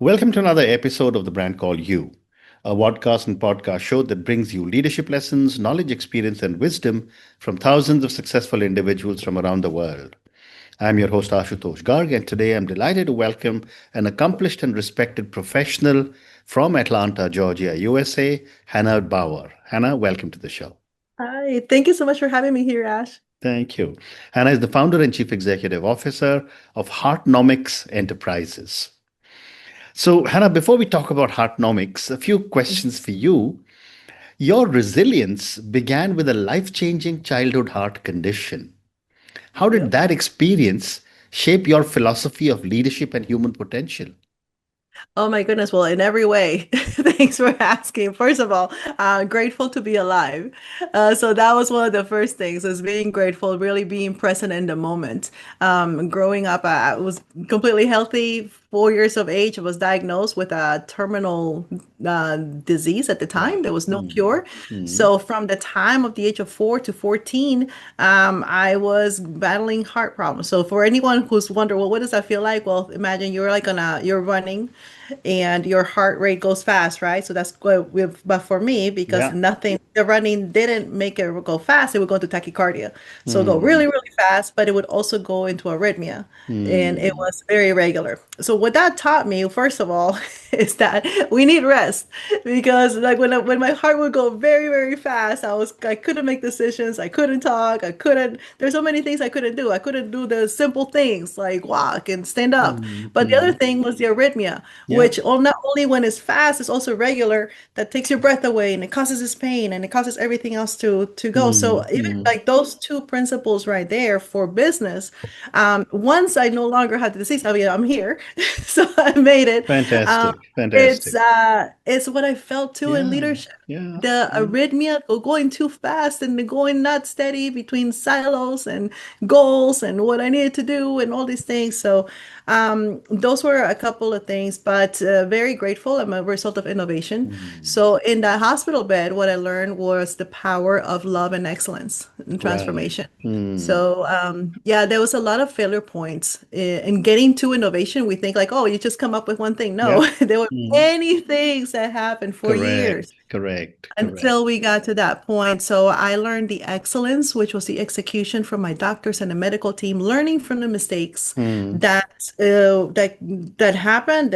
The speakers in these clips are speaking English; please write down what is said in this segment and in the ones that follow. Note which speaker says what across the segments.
Speaker 1: Welcome to another episode of the brand called You, a podcast and podcast show that brings you leadership lessons, knowledge, experience, and wisdom from thousands of successful individuals from around the world. I'm your host, Ashutosh Garg, and today I'm delighted to welcome an accomplished and respected professional from Atlanta, Georgia, USA, Hanna Bauer. Hanna, welcome to the show.
Speaker 2: Hi, thank you so much for having me here, Ash.
Speaker 1: Thank you. Hanna is the founder and chief executive officer of HEARTnomics Enterprises. So, Hannah, before we talk about heartnomics, a few questions for you. Your resilience began with a life changing childhood heart condition. How did
Speaker 2: Yep.
Speaker 1: that experience shape your philosophy of leadership and human potential?
Speaker 2: Oh my goodness. Well, in every way, thanks for asking. First of all, grateful to be alive. So that was one of the first things is being grateful, really being present in the moment. Growing up, I was completely healthy. 4 years of age, I was diagnosed with a terminal disease at the time.
Speaker 1: Wow.
Speaker 2: There was no
Speaker 1: Mm,
Speaker 2: cure.
Speaker 1: mm,
Speaker 2: So from the time of the age of 4 to 14, I was battling heart problems. So for anyone who's wondering, well, what does that feel like? Well, imagine you're like you're running and your heart rate goes fast, right? So that's good but for me, because
Speaker 1: yeah.
Speaker 2: nothing, the running didn't make it go fast, it would go into tachycardia. So go
Speaker 1: Mm,
Speaker 2: really, really fast, but it would also go into arrhythmia. And it
Speaker 1: mm,
Speaker 2: was very irregular. So what that taught me, first of all, is that we need rest because like when my heart would go very, very fast, I couldn't make decisions, I couldn't talk, there's so many things I couldn't do. I couldn't do the simple things like walk and stand up.
Speaker 1: mm,
Speaker 2: But the other
Speaker 1: mm.
Speaker 2: thing was the arrhythmia,
Speaker 1: Yeah.
Speaker 2: which not only when it's fast, it's also regular, that takes your breath away and it causes this pain and it causes everything else to go. So
Speaker 1: Mm,
Speaker 2: even
Speaker 1: mm.
Speaker 2: like those two principles right there for business, once I no longer had the disease, I mean, I'm here, so I made it. Um,
Speaker 1: Fantastic.
Speaker 2: it's
Speaker 1: Fantastic.
Speaker 2: what I felt too in
Speaker 1: Yeah.
Speaker 2: leadership.
Speaker 1: Yeah.
Speaker 2: The
Speaker 1: Yeah.
Speaker 2: arrhythmia going too fast and going not steady between silos and goals and what I needed to do and all these things. So those were a couple of things, but very grateful. I'm a result of innovation.
Speaker 1: Mm.
Speaker 2: So in that hospital bed, what I learned was the power of love and excellence and
Speaker 1: Right.
Speaker 2: transformation.
Speaker 1: Mm.
Speaker 2: So yeah, there was a lot of failure points in getting to innovation. We think like, oh, you just come up with one thing.
Speaker 1: Yeah.
Speaker 2: No, there were
Speaker 1: Mm.
Speaker 2: many things that happened for years
Speaker 1: Correct, correct,
Speaker 2: until
Speaker 1: correct.
Speaker 2: we got to that point. So I learned the excellence, which was the execution from my doctors and the medical team, learning from the mistakes
Speaker 1: Mm,
Speaker 2: that happened,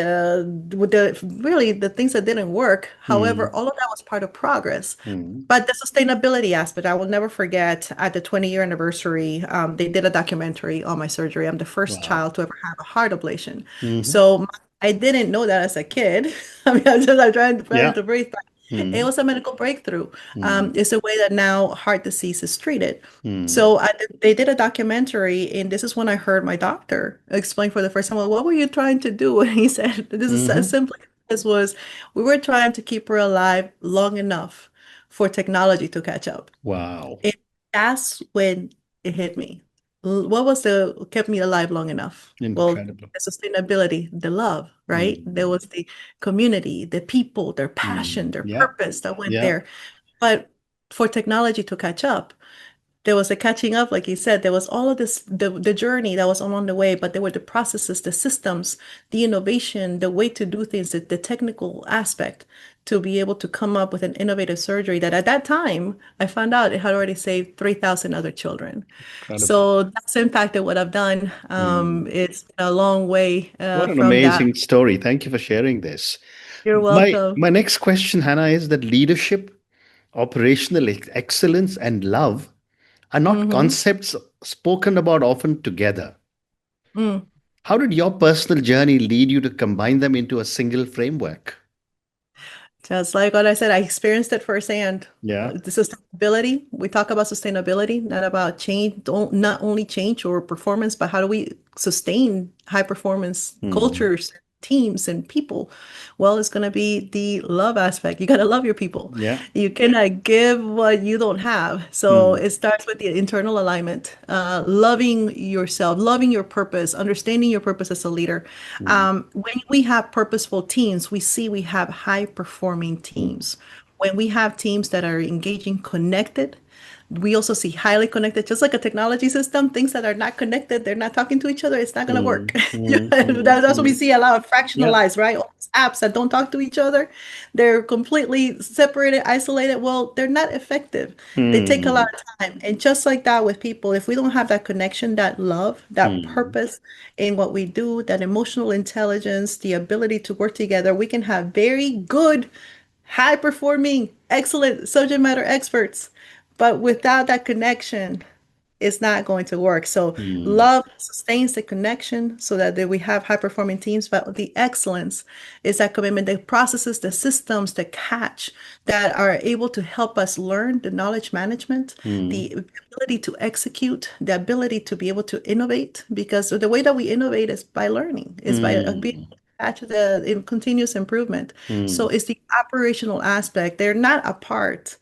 Speaker 2: with the really the things that didn't work. However,
Speaker 1: mm,
Speaker 2: all of that was part of progress.
Speaker 1: mm.
Speaker 2: But the sustainability aspect, I will never forget at the 20-year anniversary, they did a documentary on my surgery. I'm the first
Speaker 1: Wow.
Speaker 2: child to ever have a heart ablation.
Speaker 1: Hmm.
Speaker 2: So I didn't know that as a kid. I mean, I'm trying
Speaker 1: Yeah.
Speaker 2: to breathe. It
Speaker 1: Mm,
Speaker 2: was a medical breakthrough.
Speaker 1: mm,
Speaker 2: It's a way that now heart disease is treated.
Speaker 1: mm,
Speaker 2: So they did a documentary, and this is when I heard my doctor explain for the first time, well, what were you trying to do? And he said, this is as
Speaker 1: hmm.
Speaker 2: simply as was, we were trying to keep her alive long enough for technology to catch up.
Speaker 1: Wow.
Speaker 2: And that's when it hit me. What was the kept me alive long enough? Well,
Speaker 1: Incredible.
Speaker 2: the sustainability, the love, right? There
Speaker 1: Mm,
Speaker 2: was the community, the people, their passion, their
Speaker 1: yeah.
Speaker 2: purpose that went
Speaker 1: Yeah.
Speaker 2: there. But for technology to catch up, there was a catching up, like you said, there was all of this, the journey that was along the way, but there were the processes, the systems, the innovation, the way to do things, the technical aspect to be able to come up with an innovative surgery that at that time I found out it had already saved 3,000 other children.
Speaker 1: Incredible.
Speaker 2: So that's impacted what I've done.
Speaker 1: Mm.
Speaker 2: It's a long way
Speaker 1: What an
Speaker 2: from that.
Speaker 1: amazing story. Thank you for sharing this.
Speaker 2: You're
Speaker 1: My
Speaker 2: welcome.
Speaker 1: my next question, Hannah, is that leadership, operational excellence, and love are not
Speaker 2: Hmm.
Speaker 1: concepts spoken about often together.
Speaker 2: Mm.
Speaker 1: How did your personal journey lead you to combine them into a single framework?
Speaker 2: Just like what I said, I experienced it firsthand.
Speaker 1: Yeah.
Speaker 2: The sustainability, we talk about sustainability, not about change, don't not only change or performance, but how do we sustain high performance
Speaker 1: Mm.
Speaker 2: cultures, teams, and people? Well, it's going to be the love aspect. You got to love your people.
Speaker 1: Yeah.
Speaker 2: You cannot give what you don't have. So
Speaker 1: Mm.
Speaker 2: it starts with the internal alignment, loving yourself, loving your purpose, understanding your purpose as a leader.
Speaker 1: Mm.
Speaker 2: When we have purposeful teams, we see we have high performing teams. When we have teams that are engaging, connected, we also see highly connected, just like a technology system, things that are not connected, they're not talking to each other, it's not going to work.
Speaker 1: Mm, mm, mm,
Speaker 2: That's what we
Speaker 1: mm.
Speaker 2: see a lot of
Speaker 1: Yeah.
Speaker 2: fractionalized, right? All these apps that don't talk to each other, they're completely separated, isolated. Well, they're not effective. They take a lot
Speaker 1: Mm,
Speaker 2: of time. And just like that with people, if we don't have that connection, that love, that
Speaker 1: mm,
Speaker 2: purpose in what we do, that emotional intelligence, the ability to work together, we can have very good, high performing, excellent subject matter experts. But without that connection, it's not going to work. So
Speaker 1: mm,
Speaker 2: love sustains the connection so that we have high performing teams. But the excellence is that commitment, the processes, the systems, the catch that are able to help us learn the knowledge management,
Speaker 1: mm,
Speaker 2: the ability to execute, the ability to be able to innovate. Because the way that we innovate is by learning, is by being
Speaker 1: mm,
Speaker 2: attached to the in continuous improvement. So
Speaker 1: mm.
Speaker 2: it's the operational aspect. They're not apart.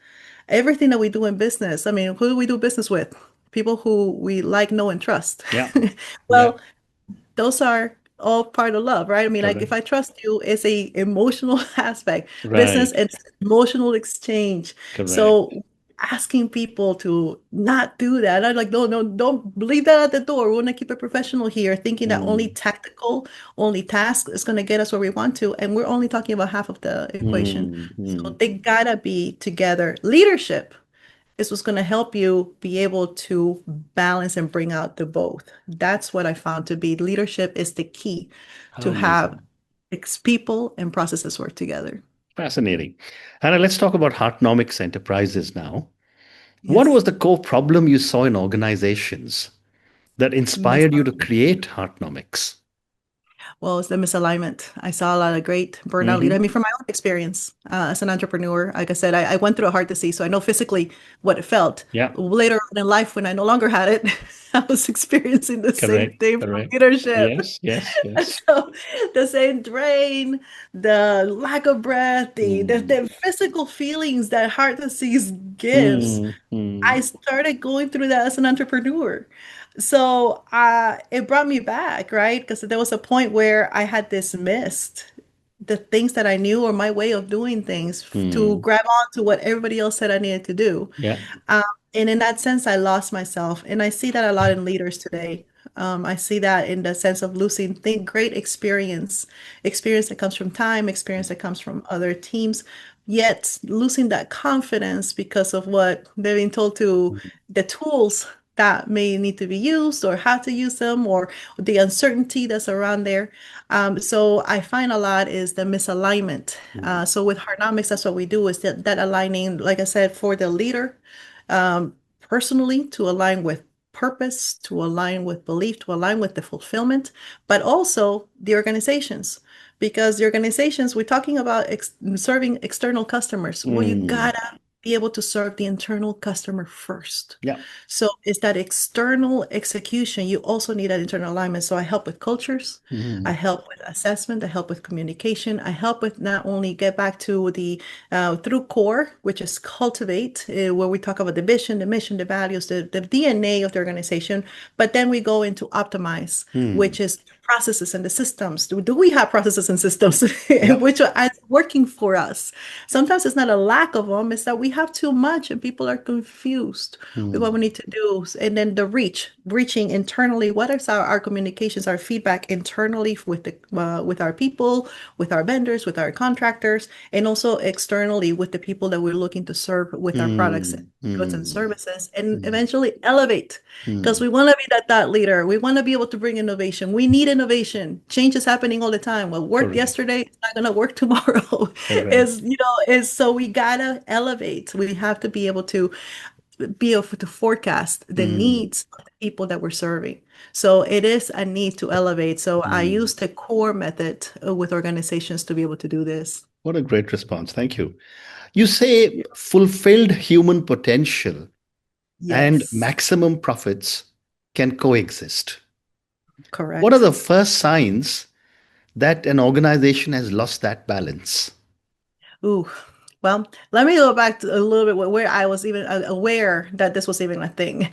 Speaker 2: Everything that we do in business, I mean, who do we do business with? People who we like, know, and trust.
Speaker 1: Yeah. Yeah.
Speaker 2: Well, those are all part of love, right? I mean, like if
Speaker 1: Correct.
Speaker 2: I trust you, it's a emotional aspect. Business
Speaker 1: Right.
Speaker 2: and emotional exchange.
Speaker 1: Correct.
Speaker 2: So asking people to not do that. I'm like, no, no, don't leave that at the door. We want to keep it professional here, thinking that only
Speaker 1: Mm,
Speaker 2: tactical, only task is going to get us where we want to. And we're only talking about half of the equation.
Speaker 1: mm,
Speaker 2: So
Speaker 1: mm.
Speaker 2: they gotta be together. Leadership is what's going to help you be able to balance and bring out the both. That's what I found to be leadership is the key
Speaker 1: How
Speaker 2: to have
Speaker 1: amazing.
Speaker 2: people and processes work together.
Speaker 1: Fascinating. Hannah, let's talk about HEARTnomics Enterprises now. What was
Speaker 2: Yes.
Speaker 1: the core problem you saw in organizations that inspired you to create HEARTnomics?
Speaker 2: Well, it's the misalignment. I saw a lot of great burnout leaders. I
Speaker 1: Hmm.
Speaker 2: mean, from my own experience as an entrepreneur, like I said, I went through a heart disease, so I know physically what it felt.
Speaker 1: Yeah.
Speaker 2: Later on in life, when I no longer had it, I was experiencing the same
Speaker 1: Correct.
Speaker 2: thing from
Speaker 1: Correct.
Speaker 2: leadership.
Speaker 1: Yes. Yes. Yes.
Speaker 2: So the same drain, the lack of breath,
Speaker 1: Mm,
Speaker 2: the physical feelings that heart disease gives.
Speaker 1: mm,
Speaker 2: I
Speaker 1: mm,
Speaker 2: started going through that as an entrepreneur. So it brought me back, right? Because there was a point where I had dismissed the things that I knew or my way of doing things to
Speaker 1: mm.
Speaker 2: grab on to what everybody else said I needed to do.
Speaker 1: Yeah.
Speaker 2: Um, and in that sense, I lost myself. And I see that a lot in leaders today. I see that in the sense of losing great experience that comes from time, experience that comes from other teams, yet losing that confidence because of what they've been told to, the tools that may need to be used or how to use them or the uncertainty that's around there. So I find a lot is the misalignment.
Speaker 1: Mm,
Speaker 2: So with Heartnomics, that's what we do is that aligning, like I said, for the leader personally to align with purpose, to align with belief, to align with the fulfillment, but also the organizations. Because the organizations, we're talking about serving external customers. Well, you
Speaker 1: mm.
Speaker 2: gotta be able to serve the internal customer first.
Speaker 1: Yeah.
Speaker 2: So it's that external execution. You also need that internal alignment. So I help with cultures. I
Speaker 1: Mm,
Speaker 2: help with assessment. I help with communication. I help with not only get back to the through core, which is cultivate, where we talk about the vision, the mission, the values, the DNA of the organization. But then we go into optimize,
Speaker 1: mm.
Speaker 2: which is processes and the systems. Do we have processes and systems
Speaker 1: Yeah.
Speaker 2: which are working for us? Sometimes it's not a lack of them, it's that we have too much and people are confused with what we
Speaker 1: Mm,
Speaker 2: need to do. And then the reaching internally, what is our communications, our feedback internally with our people, with our vendors, with our contractors, and also externally with the people that we're looking to serve with our products,
Speaker 1: mm,
Speaker 2: goods and
Speaker 1: mm,
Speaker 2: services, and
Speaker 1: mm,
Speaker 2: eventually elevate. Because
Speaker 1: mm.
Speaker 2: we want to be that thought leader. We want to be able to bring innovation. We need innovation. Change is happening all the time. What worked
Speaker 1: Correct.
Speaker 2: yesterday is not going to work tomorrow.
Speaker 1: Correct.
Speaker 2: Is so we gotta elevate. We have to be able to be able to forecast the
Speaker 1: Mm,
Speaker 2: needs of the people that we're serving. So it is a need to elevate. So I
Speaker 1: mm.
Speaker 2: use the core method with organizations to be able to do this.
Speaker 1: What a great response. Thank you. You say fulfilled human potential and
Speaker 2: Yes,
Speaker 1: maximum profits can coexist. What are
Speaker 2: correct.
Speaker 1: the first signs that an organization has lost that balance?
Speaker 2: Ooh, well, let me go back to a little bit where I was even aware that this was even a thing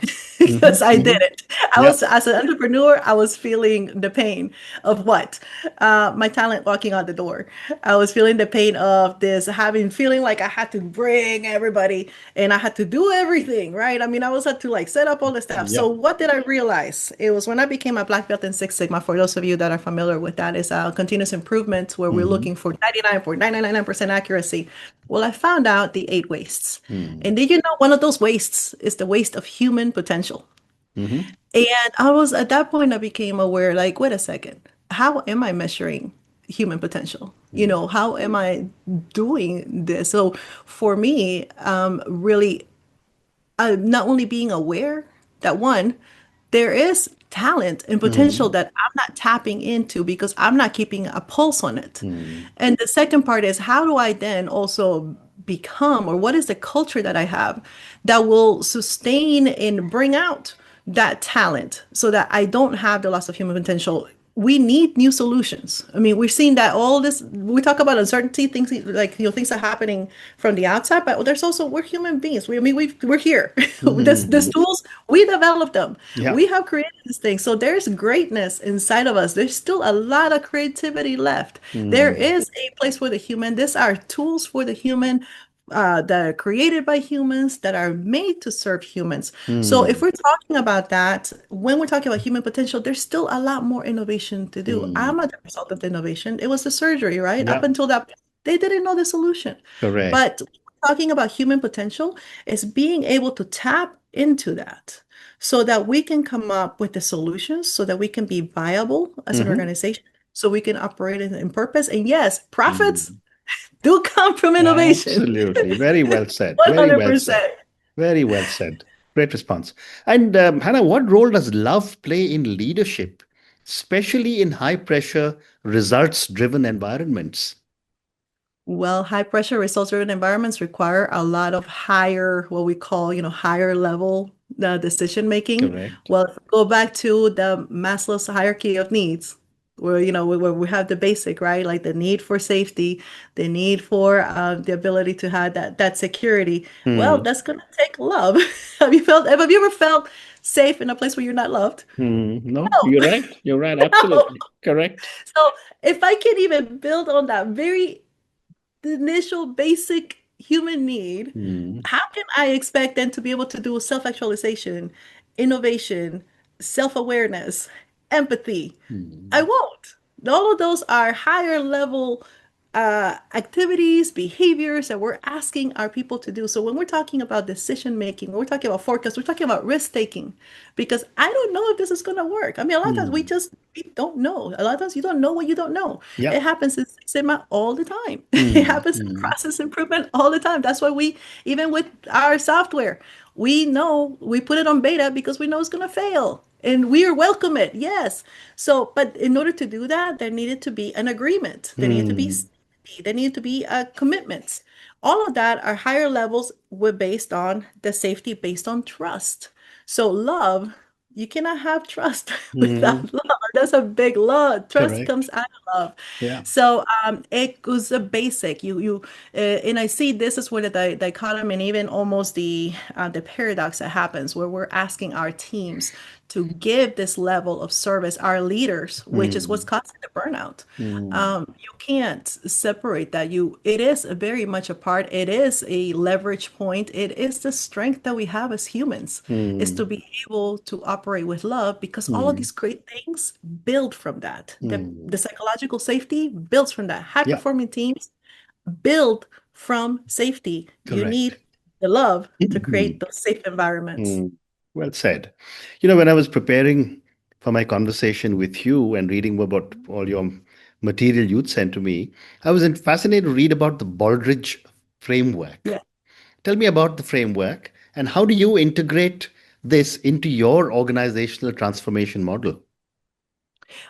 Speaker 1: Hmm.
Speaker 2: because I did
Speaker 1: Hmm.
Speaker 2: it. I
Speaker 1: Yeah.
Speaker 2: was, as an entrepreneur, I was feeling the pain of what? My talent walking out the door. I was feeling the pain of this, feeling like I had to bring everybody and I had to do everything, right? I mean, I was had to like set up all the stuff. So
Speaker 1: Yeah.
Speaker 2: what did I realize? It was when I became a black belt in Six Sigma. For those of you that are familiar with that, is continuous improvement where we're
Speaker 1: Mm-hmm.
Speaker 2: looking for 99.999% accuracy. Well, I found out the eight wastes.
Speaker 1: Mm-hmm.
Speaker 2: And did you know one of those wastes is the waste of human potential?
Speaker 1: Mm-hmm.
Speaker 2: And I was at that point, I became aware, like, wait a second, how am I measuring human potential? How am I doing this? So for me, really, not only being aware that one, there is talent and potential
Speaker 1: Mm-hmm.
Speaker 2: that I'm not tapping into because I'm not keeping a pulse on it.
Speaker 1: Mm-hmm.
Speaker 2: And the second part is how do I then also become, or what is the culture that I have that will sustain and bring out that talent so that I don't have the loss of human potential? We need new solutions. I mean, we've seen that all this, we talk about uncertainty, things like, things are happening from the outside, but there's also, we're human beings. We're here. This
Speaker 1: Mm-hmm.
Speaker 2: tools, we developed them.
Speaker 1: Yeah.
Speaker 2: We have created this thing. So there's greatness inside of us. There's still a lot of creativity left. There
Speaker 1: Mm-hmm.
Speaker 2: is a place for the human. These are tools for the human that are created by humans, that are made to serve humans. So if
Speaker 1: Mm-hmm.
Speaker 2: we're talking about that, when we're talking about human potential, there's still a lot more innovation to do. I'm
Speaker 1: Mm-hmm.
Speaker 2: a result of the innovation. It was the surgery, right? Up
Speaker 1: Yeah.
Speaker 2: until that, they didn't know the solution.
Speaker 1: Correct.
Speaker 2: But talking about human potential is being able to tap into that so that we can come up with the solutions so that we can be viable as an
Speaker 1: Mm-hmm.
Speaker 2: organization, so we can operate in purpose. And yes, profits
Speaker 1: Mm-hmm.
Speaker 2: do come from innovation.
Speaker 1: Absolutely. Very well said. Very well said.
Speaker 2: 100%.
Speaker 1: Very well said. Great response. And Hannah, what role does love play in leadership, especially in high pressure, results driven environments?
Speaker 2: Well, high pressure results driven environments require a lot of higher, what we call, higher level decision making.
Speaker 1: Correct.
Speaker 2: Well, if we go back to the Maslow's hierarchy of needs, where, where we have the basic, right? Like the need for safety, the need for the ability to have that security. Well,
Speaker 1: Hmm.
Speaker 2: that's gonna take love. Have you ever felt safe in a place where you're not loved?
Speaker 1: Hmm. No,
Speaker 2: No.
Speaker 1: you're right. You're right.
Speaker 2: No.
Speaker 1: Absolutely. Correct.
Speaker 2: So if I can even build on that very the initial basic human need,
Speaker 1: Hmm.
Speaker 2: how can I expect them to be able to do self-actualization, innovation, self-awareness, empathy? I
Speaker 1: Hmm.
Speaker 2: won't. All of those are higher level activities, behaviors that we're asking our people to do. So when we're talking about decision making, we're talking about forecast, we're talking about risk taking, because I don't know if this is going to work. I mean, a lot of times
Speaker 1: Hmm.
Speaker 2: we don't know. A lot of times you don't know what you don't know.
Speaker 1: Yeah.
Speaker 2: It happens in Six Sigma all the time. It
Speaker 1: Hmm.
Speaker 2: happens in
Speaker 1: Hmm.
Speaker 2: process improvement all the time. That's why even with our software, we know we put it on beta because we know it's going to fail. And we welcome it, yes. So, but in order to do that, there needed to be an agreement. There needed to be
Speaker 1: Hmm.
Speaker 2: safety. There needed to be commitments. All of that are higher levels were based on the safety, based on trust. So love, you cannot have trust
Speaker 1: Hmm.
Speaker 2: without love. That's a big love. Trust
Speaker 1: Correct.
Speaker 2: comes out of love.
Speaker 1: Yeah.
Speaker 2: So it was a basic. And I see this is where the dichotomy and even almost the paradox that happens, where we're asking our teams to give this level of service, our leaders, which is what's
Speaker 1: Hmm.
Speaker 2: causing the burnout.
Speaker 1: Hmm.
Speaker 2: You can't separate that. It is very much a part. It is a leverage point. It is the strength that we have as humans, is to
Speaker 1: Hmm.
Speaker 2: be able to operate with love, because all of
Speaker 1: Hmm.
Speaker 2: these great things build from that. The
Speaker 1: Hmm.
Speaker 2: psychological safety builds from that. High
Speaker 1: Yeah.
Speaker 2: performing teams build from safety. You
Speaker 1: Correct.
Speaker 2: need the love to create those safe environments.
Speaker 1: Mm, well said. When I was preparing for my conversation with you and reading about all your material you'd sent to me, I was fascinated to read about the Baldrige Framework.
Speaker 2: Yeah.
Speaker 1: Tell me about the framework and how do you integrate this into your organizational transformation model?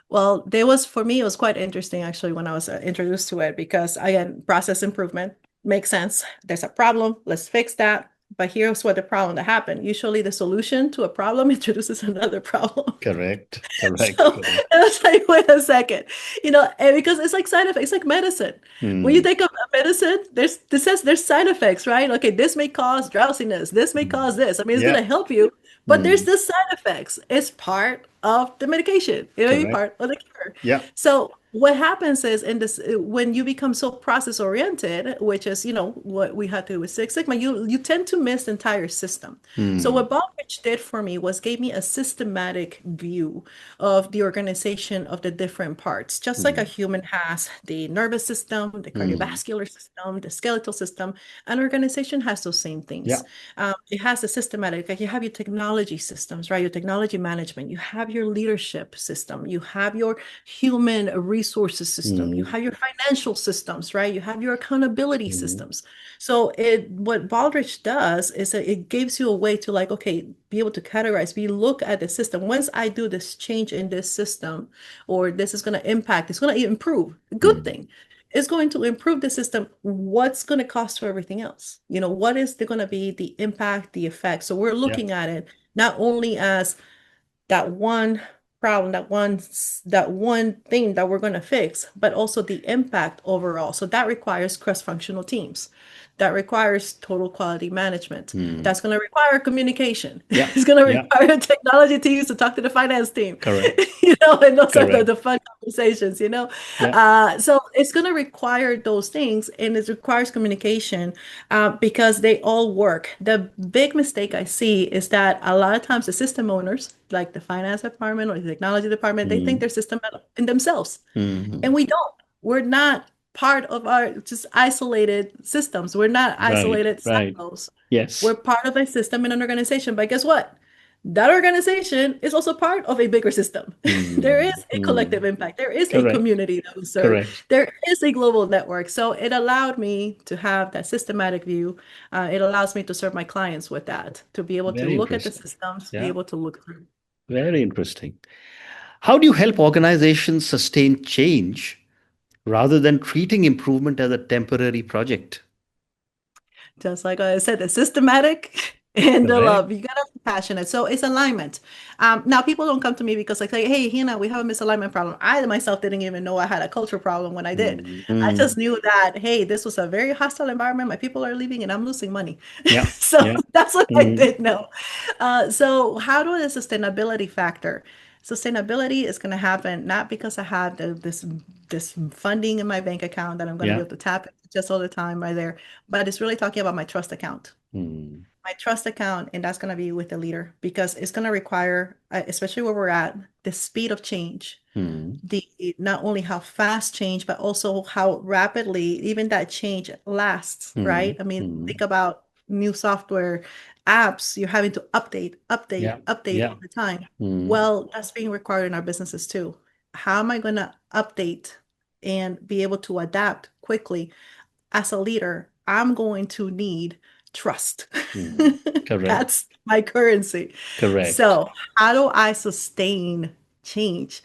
Speaker 2: Well, there was for me, it was quite interesting actually when I was introduced to it, because again, process improvement makes sense. There's a problem, let's fix that. But here's what the problem that happened. Usually the solution to a problem introduces another problem.
Speaker 1: Correct. Correct.
Speaker 2: So
Speaker 1: Correct.
Speaker 2: it's like, wait a second, and because it's like side effects, it's like medicine. When you
Speaker 1: Mm,
Speaker 2: take a medicine, there's side effects, right? Okay, this may cause drowsiness, this may cause
Speaker 1: mm.
Speaker 2: this. I mean, it's
Speaker 1: Yeah.
Speaker 2: gonna help you, but there's
Speaker 1: Mm,
Speaker 2: the side effects. It's part of the medication. It may be
Speaker 1: correct.
Speaker 2: part of the cure.
Speaker 1: Yeah.
Speaker 2: So what happens is in this when you become so process oriented, which is what we had to do with Six Sigma, you tend to miss the entire system. So
Speaker 1: Mm,
Speaker 2: what Baldrige did for me was gave me a systematic view of the organization of the different parts. Just like a
Speaker 1: mm,
Speaker 2: human has the nervous system, the
Speaker 1: mm.
Speaker 2: cardiovascular system, the skeletal system, an organization has those same
Speaker 1: Yeah.
Speaker 2: things. It has a systematic, like you have your technology systems, right? Your technology management, you have your leadership system, you have your human resources system, you
Speaker 1: Mm,
Speaker 2: have your financial systems, right? You have your accountability
Speaker 1: mm.
Speaker 2: systems. So what Baldrige does is that it gives you a way to like, okay, be able to categorize, we look at the system. Once I do this change in this system, or this is going to impact, it's going to improve. Good
Speaker 1: Mm.
Speaker 2: thing. It's going to improve the system. What's going to cost for everything else? What is going to be the impact, the effect? So we're
Speaker 1: Yeah.
Speaker 2: looking at it not only as that one problem, that one thing that we're going to fix, but also the impact overall. So that requires cross-functional teams. That requires total quality management.
Speaker 1: Mm.
Speaker 2: That's going to require communication.
Speaker 1: Yeah.
Speaker 2: It's going to
Speaker 1: Yeah.
Speaker 2: require technology teams to talk to the finance team,
Speaker 1: Correct.
Speaker 2: and those are the,
Speaker 1: Correct.
Speaker 2: the fun conversations.
Speaker 1: Yeah.
Speaker 2: So it's going to require those things, and it requires communication because they all work. The big mistake I see is that a lot of times the system owners, like the finance department or the technology department, they think
Speaker 1: Mm,
Speaker 2: they're system in themselves, and
Speaker 1: mm.
Speaker 2: we don't. We're not part of our just isolated systems. We're not
Speaker 1: Right.
Speaker 2: isolated
Speaker 1: Right.
Speaker 2: silos. We're
Speaker 1: Yes.
Speaker 2: part of a system in an organization. But guess what? That organization is also part of a bigger system. There is
Speaker 1: Mm,
Speaker 2: a collective
Speaker 1: mm.
Speaker 2: impact. There is a
Speaker 1: Correct.
Speaker 2: community that we serve.
Speaker 1: Correct.
Speaker 2: There is a global network. So it allowed me to have that systematic view. It allows me to serve my clients with that, to be able to
Speaker 1: Very
Speaker 2: look at the
Speaker 1: interesting.
Speaker 2: systems, be
Speaker 1: Yeah.
Speaker 2: able to look through.
Speaker 1: Very interesting. How do you help organizations sustain change rather than treating improvement as a temporary project?
Speaker 2: Just like I said, the systematic and the
Speaker 1: Correct.
Speaker 2: love. You gotta be passionate. So it's alignment. Now people don't come to me because like, hey, Hina, we have a misalignment problem. I myself didn't even know I had a culture problem when I did.
Speaker 1: Mm,
Speaker 2: I just
Speaker 1: mm.
Speaker 2: knew that, hey, this was a very hostile environment. My people are leaving and I'm losing money.
Speaker 1: Yeah.
Speaker 2: So
Speaker 1: Yeah.
Speaker 2: that's what I
Speaker 1: Mm,
Speaker 2: did know. So how do the sustainability factor? Sustainability is going to happen not because I have this funding in my bank account that I'm going to be
Speaker 1: yeah.
Speaker 2: able to tap it just all the time right there, but it's really talking about my trust account.
Speaker 1: Mm,
Speaker 2: My trust account, and that's going to be with the leader because it's going to require, especially where we're at, the speed of change,
Speaker 1: mm,
Speaker 2: the not only how fast change, but also how rapidly even that change lasts, right?
Speaker 1: mm,
Speaker 2: I mean,
Speaker 1: mm.
Speaker 2: think about new software apps, you're having to
Speaker 1: Yeah.
Speaker 2: update
Speaker 1: Yeah.
Speaker 2: all the time.
Speaker 1: Mm,
Speaker 2: Well, that's being required in our businesses too. How am I going to update and be able to adapt quickly? As a leader, I'm going to need trust.
Speaker 1: mm. Correct.
Speaker 2: That's my currency.
Speaker 1: Correct.
Speaker 2: So, how do I sustain change?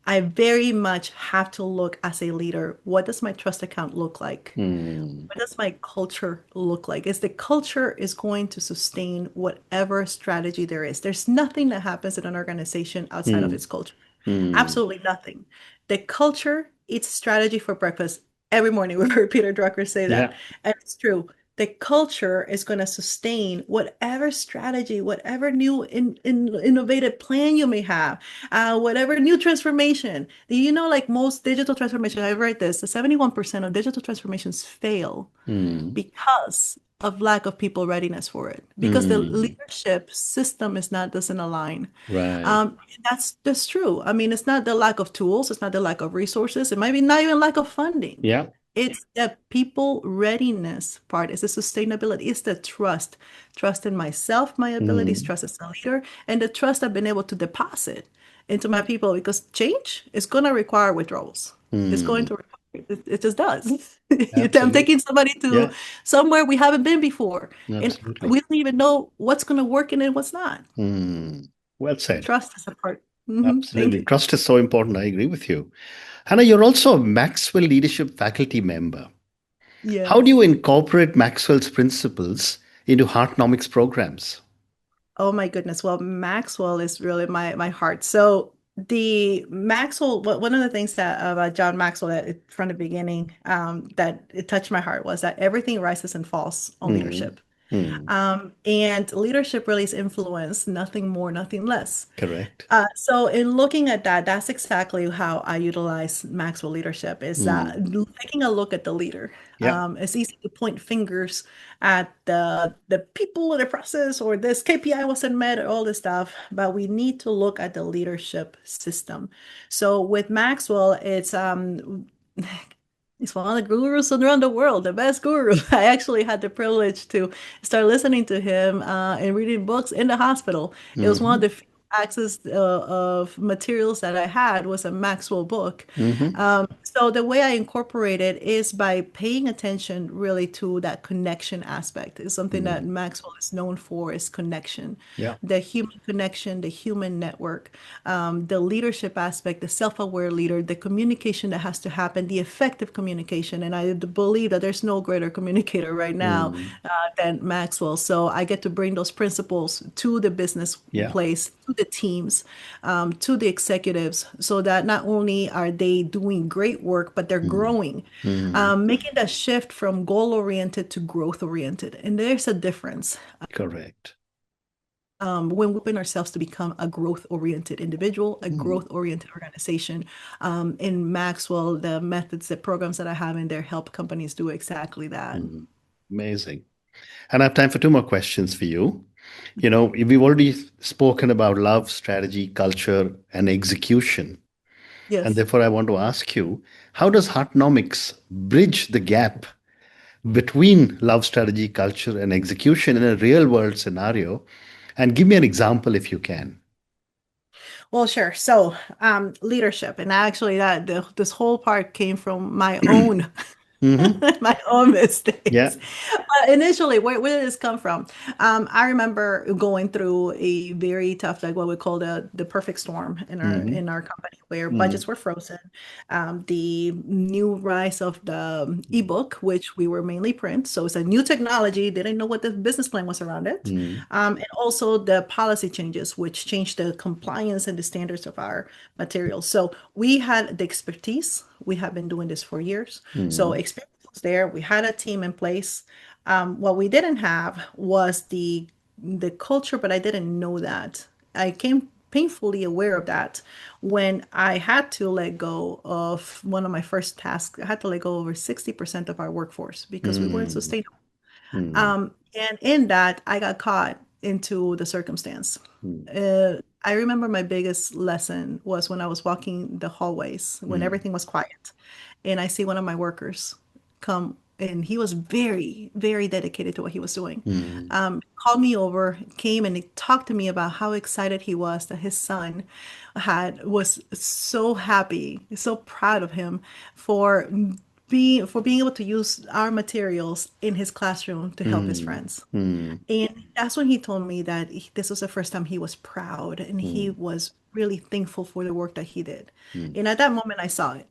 Speaker 2: I very much have to look as a leader. What does my trust account look like?
Speaker 1: Mm,
Speaker 2: What does my culture look like? Is the culture is going to sustain whatever strategy there is. There's nothing that happens in an organization outside of
Speaker 1: mm,
Speaker 2: its culture.
Speaker 1: mm.
Speaker 2: Absolutely nothing. The culture eats strategy for breakfast every morning. We've heard Peter Drucker say that.
Speaker 1: Yeah.
Speaker 2: And it's true. The culture is going to sustain whatever strategy, whatever new innovative plan you may have, whatever new transformation. Do you know, like most digital transformation, I've read this, 71% of digital transformations fail
Speaker 1: Mm,
Speaker 2: because of lack of people readiness for it, because the
Speaker 1: mm.
Speaker 2: leadership system doesn't align.
Speaker 1: Right.
Speaker 2: That's true. I mean, it's not the lack of tools, it's not the lack of resources, it might be not even lack of funding.
Speaker 1: Yeah.
Speaker 2: It's the people readiness part, it's the sustainability, it's the trust in myself, my abilities,
Speaker 1: Mm,
Speaker 2: trust as a leader, and the trust I've been able to deposit into my people because change is going to require withdrawals. It's going
Speaker 1: mm.
Speaker 2: to require, it just does. I'm
Speaker 1: Absolutely.
Speaker 2: taking somebody to
Speaker 1: Yeah.
Speaker 2: somewhere we haven't been before, and
Speaker 1: Absolutely.
Speaker 2: we don't even know what's going to work and what's not.
Speaker 1: Mm. Well said.
Speaker 2: Trust is a part. Thank
Speaker 1: Absolutely.
Speaker 2: you.
Speaker 1: Trust is so important. I agree with you. Hannah, you're also a Maxwell Leadership faculty member. How do
Speaker 2: Yes.
Speaker 1: you incorporate Maxwell's principles into HEARTnomics programs?
Speaker 2: Oh my goodness. Well, Maxwell is really my heart. So the Maxwell, one of the things that about John Maxwell from the beginning that it touched my heart was that everything rises and falls on
Speaker 1: Mm,
Speaker 2: leadership.
Speaker 1: mm,
Speaker 2: And leadership really is influence, nothing more, nothing less.
Speaker 1: correct.
Speaker 2: So in looking at that, that's exactly how I utilize Maxwell leadership is
Speaker 1: Mm,
Speaker 2: taking a look at the leader.
Speaker 1: yeah.
Speaker 2: It's easy to point fingers at the people in the process or this KPI wasn't met or all this stuff, but we need to look at the leadership system. So with Maxwell, he's one of the gurus around the world, the best guru. I actually had the privilege to start listening to him and reading books in the hospital. It was one of
Speaker 1: Hmm.
Speaker 2: the few access of materials that I had was a Maxwell book.
Speaker 1: Hmm.
Speaker 2: So the way I incorporate it is by paying attention really to that connection aspect. It's something that
Speaker 1: Hmm.
Speaker 2: Maxwell is known for is connection,
Speaker 1: Yeah.
Speaker 2: the human connection, the human network, the leadership aspect, the self-aware leader, the communication that has to happen, the effective communication. And I believe that there's no greater communicator right now
Speaker 1: Mm,
Speaker 2: than Maxwell. So I get to bring those principles to the business
Speaker 1: yeah.
Speaker 2: place, to the teams, to the executives, so that not only are they doing great work, but they're
Speaker 1: Mm,
Speaker 2: growing,
Speaker 1: mm,
Speaker 2: making that shift from goal-oriented to growth-oriented. And there's a difference
Speaker 1: correct.
Speaker 2: when we open ourselves to become a growth-oriented individual, a
Speaker 1: Mm,
Speaker 2: growth-oriented organization. In Maxwell, the methods, the programs that I have in there help companies do exactly that.
Speaker 1: mm. Amazing. And I have time for two more questions for you. We've already spoken about love, strategy, culture, and execution. And
Speaker 2: Yes.
Speaker 1: therefore, I want to ask you, how does Heartnomics bridge the gap between love, strategy, culture, and execution in a real world scenario? And give me an example if you can.
Speaker 2: Well, sure. So, leadership, and actually, this whole part came from my own
Speaker 1: Hmm.
Speaker 2: my own
Speaker 1: Yeah.
Speaker 2: mistakes. Initially, where did this come from? I remember going through a very tough, like what we call the perfect storm in our
Speaker 1: Hmm.
Speaker 2: company, where
Speaker 1: Hmm.
Speaker 2: budgets were frozen. The new rise of the ebook, which we were mainly print, so it's a new technology. Didn't know what the business plan was around it,
Speaker 1: Hmm.
Speaker 2: and also the policy changes, which changed the compliance and the standards of our materials. So we had the expertise. We have been doing this for years. So
Speaker 1: Hmm.
Speaker 2: experience was there. We had a team in place. What we didn't have was the culture, but I didn't know that. I came painfully aware of that when I had to let go of one of my first tasks. I had to let go over 60% of our workforce because we weren't
Speaker 1: Hmm.
Speaker 2: sustainable.
Speaker 1: Hmm.
Speaker 2: And in that, I got caught into the circumstance.
Speaker 1: Hmm.
Speaker 2: I remember my biggest lesson was when I was walking the hallways when
Speaker 1: Hmm.
Speaker 2: everything was quiet, and I see one of my workers come, and he was very, very dedicated to what he was doing.
Speaker 1: Hmm.
Speaker 2: Called me over, came and he talked to me about how excited he was that his son was so happy, so proud of him for being able to use our materials in his classroom to help his
Speaker 1: Hmm.
Speaker 2: friends.
Speaker 1: Hmm.
Speaker 2: And that's when he told me that this was the first time he was proud and he
Speaker 1: Hmm.
Speaker 2: was really thankful for the work that he did.
Speaker 1: Hmm.
Speaker 2: And at that moment, I saw it.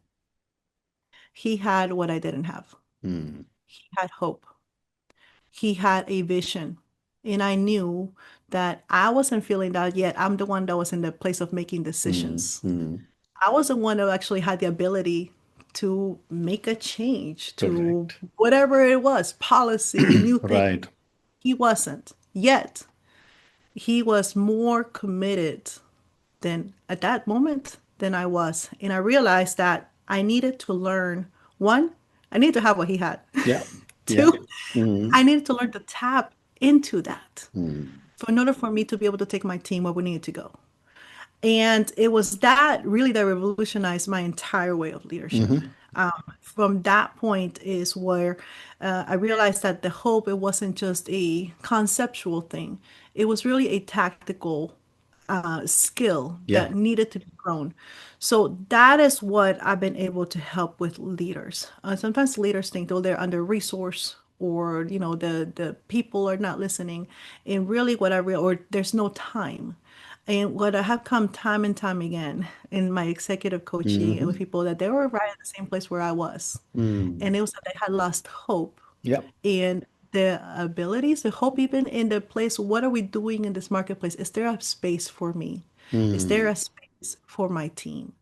Speaker 2: He had what I didn't have.
Speaker 1: Hmm.
Speaker 2: He had hope. He had a vision. And I knew that I wasn't feeling that yet. I'm the one that was in the place of making
Speaker 1: Hmm.
Speaker 2: decisions.
Speaker 1: Hmm.
Speaker 2: I was the one that actually had the ability to make a change to
Speaker 1: Correct.
Speaker 2: whatever it was, policy, new thing.
Speaker 1: Right.
Speaker 2: He wasn't. Yet he was more committed than at that moment than I was. And I realized that I needed to learn one, I needed to have what he had.
Speaker 1: Yeah. Yeah.
Speaker 2: Two,
Speaker 1: Hmm.
Speaker 2: I needed to learn to tap into that
Speaker 1: Hmm.
Speaker 2: in order for me to be able to take my team where we needed to go. And it was that really that revolutionized my entire way of leadership.
Speaker 1: Hmm.
Speaker 2: From that point is where I realized that the hope, it wasn't just a conceptual thing. It was really a tactical skill
Speaker 1: Yeah.
Speaker 2: that needed to be grown. So that is what I've been able to help with leaders. Sometimes leaders think, oh, they're under resource or the people are not listening. And really what I real or there's no time. And what I have come time and time again in my executive coaching and with
Speaker 1: Hmm.
Speaker 2: people that they were right at the same place where I was.
Speaker 1: Hmm.
Speaker 2: And it was that they had lost hope
Speaker 1: Yeah.
Speaker 2: and the abilities, the hope even in the place, what are we doing in this marketplace? Is there a space for me? Is there
Speaker 1: Mm.
Speaker 2: a space for my team?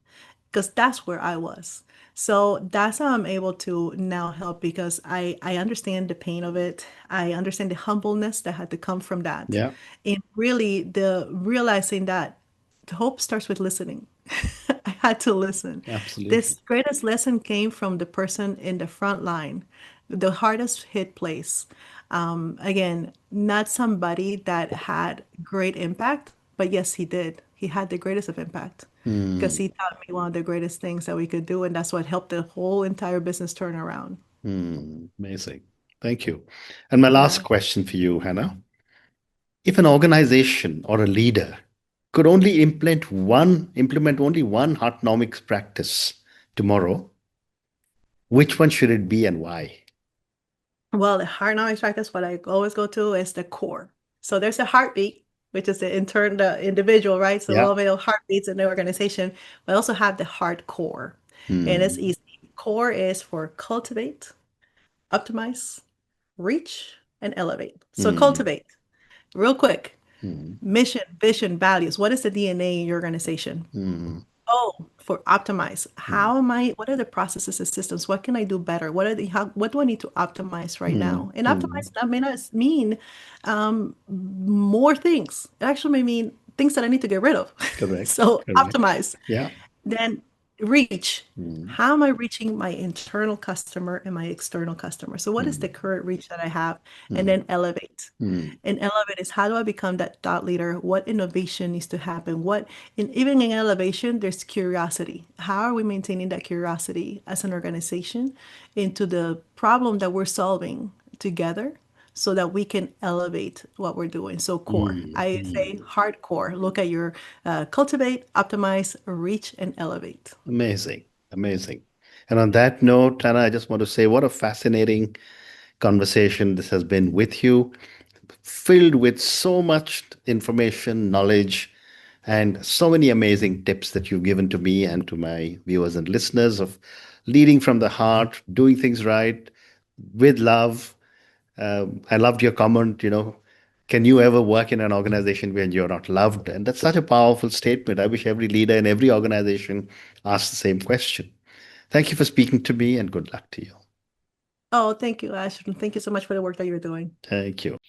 Speaker 2: Because that's where I was. So that's how I'm able to now help because I understand the pain of it. I understand the humbleness that had to come from that.
Speaker 1: Yeah,
Speaker 2: And really the realizing that the hope starts with listening. I had to listen.
Speaker 1: absolutely.
Speaker 2: This greatest lesson came from the person in the front line, the hardest hit place. Again, not somebody that had great impact, but yes, he did. He had the greatest of impact because
Speaker 1: Mm.
Speaker 2: he taught me one of the greatest things that we could do, and that's what helped the whole entire business turn around.
Speaker 1: Mm. Amazing. Thank you. And my last
Speaker 2: Yeah.
Speaker 1: question for you, Hannah. If an organization or a leader could only implement only one heartnomics practice tomorrow, which one should it be and why?
Speaker 2: Well, the heart knowledge practice, what I always go to is the core. So there's a heartbeat, which is the individual, right? So
Speaker 1: Yeah.
Speaker 2: all the heartbeats in the organization, but I also have the heart core. And it's
Speaker 1: Hmm.
Speaker 2: easy. Core is for cultivate, optimize, reach, and elevate. So
Speaker 1: Hmm.
Speaker 2: cultivate, real quick.
Speaker 1: Hmm.
Speaker 2: Mission, vision, values. What is the DNA in your organization?
Speaker 1: Hmm.
Speaker 2: Oh, for optimize.
Speaker 1: Hmm.
Speaker 2: What are the processes and systems? What can I do better? What do I need to optimize right
Speaker 1: Hmm.
Speaker 2: now? And
Speaker 1: Hmm.
Speaker 2: optimize that may not mean more things. It actually may mean things that I need to get rid of.
Speaker 1: Correct.
Speaker 2: So
Speaker 1: Correct.
Speaker 2: optimize.
Speaker 1: Yeah.
Speaker 2: Then reach.
Speaker 1: Hmm.
Speaker 2: How am I reaching my internal customer and my external customer? So what is the
Speaker 1: Hmm.
Speaker 2: current reach that I have? And
Speaker 1: Hmm.
Speaker 2: then elevate.
Speaker 1: Hmm.
Speaker 2: And elevate is how do I become that thought leader? What innovation needs to happen? Even in elevation, there's curiosity. How are we maintaining that curiosity as an organization into the problem that we're solving together so that we can elevate what we're doing? So core,
Speaker 1: Hmm.
Speaker 2: I say
Speaker 1: Hmm.
Speaker 2: hardcore. Look at your cultivate, optimize, reach, and elevate.
Speaker 1: Amazing. Amazing. And on that note, Hannah, I just want to say what a fascinating conversation this has been with you, filled with so much information, knowledge, and so many amazing tips that you've given to me and to my viewers and listeners of leading from the heart, doing things right with love. I loved your comment, can you ever work in an organization when you're not loved? And that's such a powerful statement. I wish every leader in every organization asked the same question. Thank you for speaking to me and good luck to you.
Speaker 2: Oh, thank you, Ash. Thank you so much for the work that you're doing.
Speaker 1: Thank you.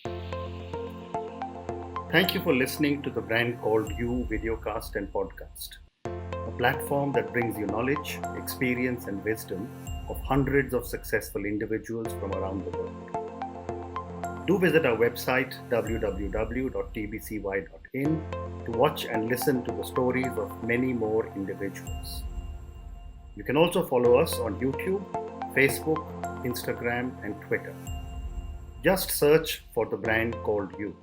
Speaker 1: Thank you for listening to the Brand Called You videocast and podcast, a platform that brings you knowledge, experience, and wisdom of hundreds of successful individuals from around the world. Do visit our website www.tbcy.in to watch and listen to the stories of many more individuals. You can also follow us on YouTube, Facebook, Instagram, and Twitter. Just search for the brand called You.